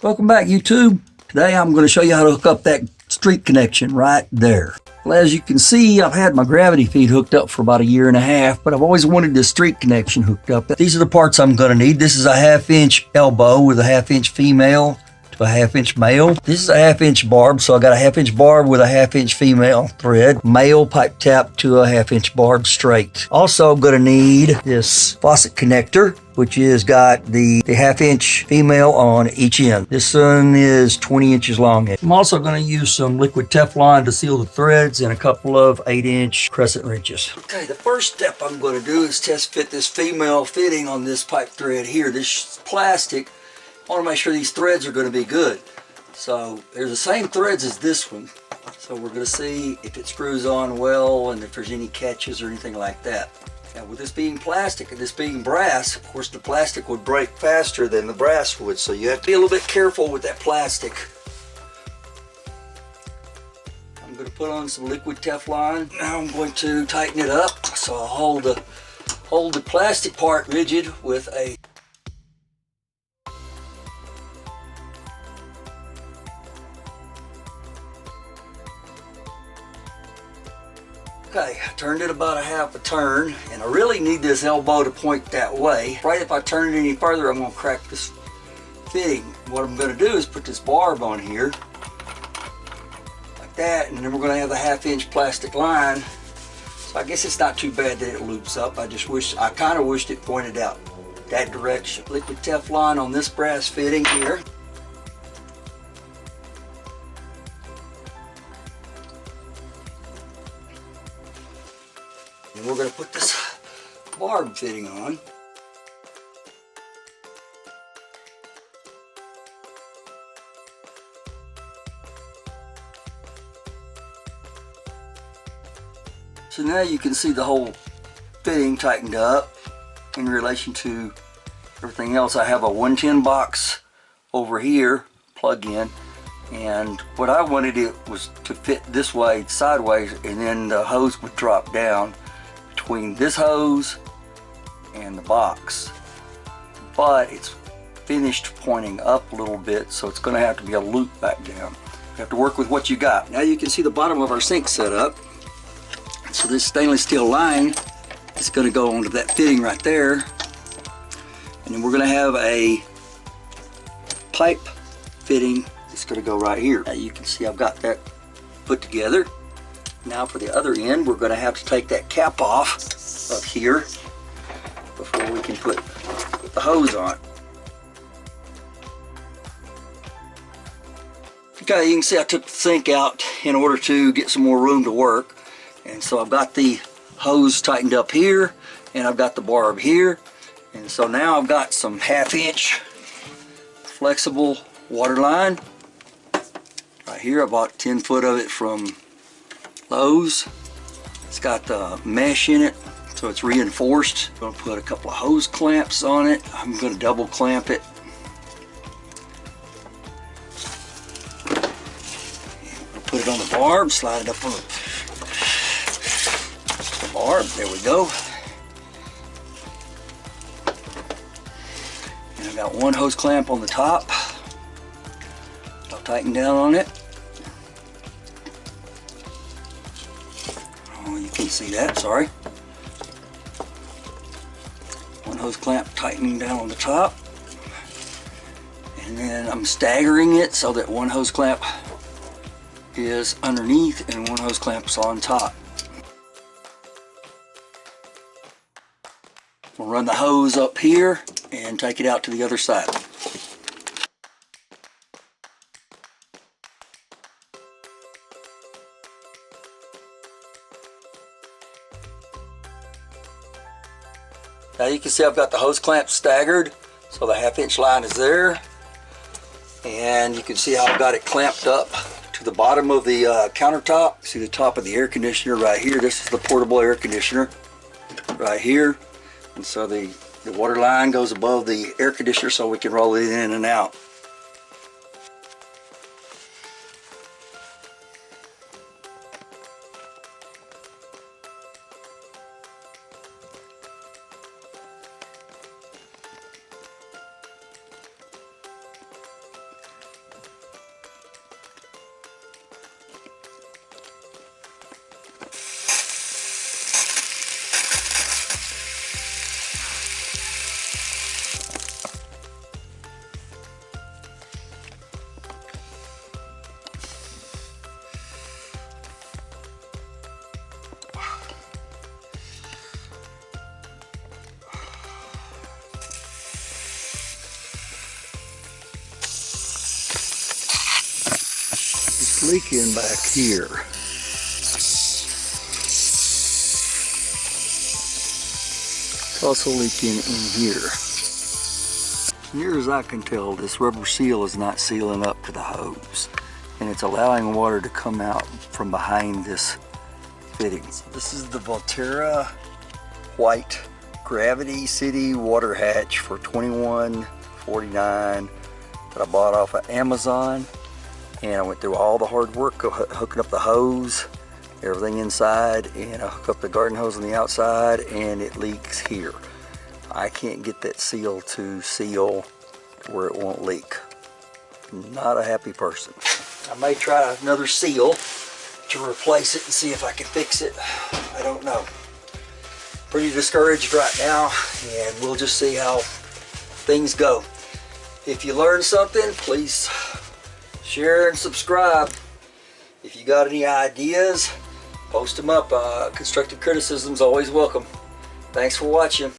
Welcome back, YouTube. Today I'm going to show you how to hook up that street connection right there. Well, as you can see, I've had my gravity feed hooked up for about a year and a half, but I've always wanted this street connection hooked up. These are the parts I'm going to need. This is a 1/2-inch elbow with a 1/2-inch female to a 1/2-inch male. This is a 1/2-inch barb, so I got a 1/2-inch barb with a 1/2-inch female thread. Male pipe tap to a 1/2-inch barb straight. Also going to need this faucet connector, which has got the 1/2-inch female on each end. This one is 20 inches long. I'm also going to use some liquid Teflon to seal the threads and a couple of 8-inch crescent wrenches. Okay, the first step I'm going to do is test fit this female fitting on this pipe thread here. This plastic, I want to make sure these threads are going to be good. So they're the same threads as this one. So we're going to see if it screws on well and if there's any catches or anything like that. Now, with this being plastic and this being brass, of course the plastic would break faster than the brass would, so you have to be a little bit careful with that plastic. I'm going to put on some liquid Teflon. Now I'm going to tighten it up. So I'll hold the plastic part rigid with a Okay, I turned it about a 1/2 turn, and I really need this elbow to point that way. Right, if I turn it any further, I'm going to crack this fitting. What I'm going to do is put this barb on here, like that, and then we're going to have a 1/2-inch plastic line. So I guess it's not too bad that it loops up. I kind of wished it pointed out that direction. Liquid Teflon on this brass fitting here. And we're going to put this barb fitting on. So now you can see the whole fitting tightened up in relation to everything else. I have a 110 box over here, plug in, and what I wanted it was to fit this way sideways, and then the hose would drop down between this hose and the box, but it's finished pointing up a little bit, so it's going to have to be a loop back down. You have to work with what you got. Now you can see the bottom of our sink set up. So this stainless steel line is going to go onto that fitting right there, and then we're going to have a pipe fitting that's going to go right here. Now you can see I've got that put together. Now for the other end, we're going to have to take that cap off up here before we can put the hose on. Okay, you can see I took the sink out in order to get some more room to work. And so I've got the hose tightened up here, and I've got the barb here. And so now I've got some 1/2-inch flexible water line. Right here, I bought 10 foot of it from Lowe's. It's got the mesh in it, so it's reinforced. I'm going to put a couple of hose clamps on it. I'm going to double clamp it. I'll put it on the barb, slide it up on the barb. There we go. And I've got one hose clamp on the top. I'll tighten down on it. You can't see that, sorry. One hose clamp tightening down on the top. And then I'm staggering it so that one hose clamp is underneath and one hose clamp is on top. We'll run the hose up here and take it out to the other side. Now you can see I've got the hose clamp staggered, so the 1/2-inch line is there. And you can see how I've got it clamped up to the bottom of the countertop. See the top of the air conditioner right here. This is the portable air conditioner right here. And so the water line goes above the air conditioner so we can roll it in and out. leaking back here. It's also leaking in here. Near as I can tell, this rubber seal is not sealing up to the hose, and it's allowing water to come out from behind this fitting. This is the Volterra white Gravity City water hatch for $21.49 that I bought off of Amazon. And I went through all the hard work of hooking up the hose, everything inside, and I hook up the garden hose on the outside, and it leaks here. I can't get that seal to seal to where it won't leak. Not a happy person. I may try another seal to replace it and see if I can fix it. I don't know. Pretty discouraged right now, and we'll just see how things go. If you learned something, please share and subscribe. If you got any ideas, post them up. Constructive criticism is always welcome. Thanks for watching.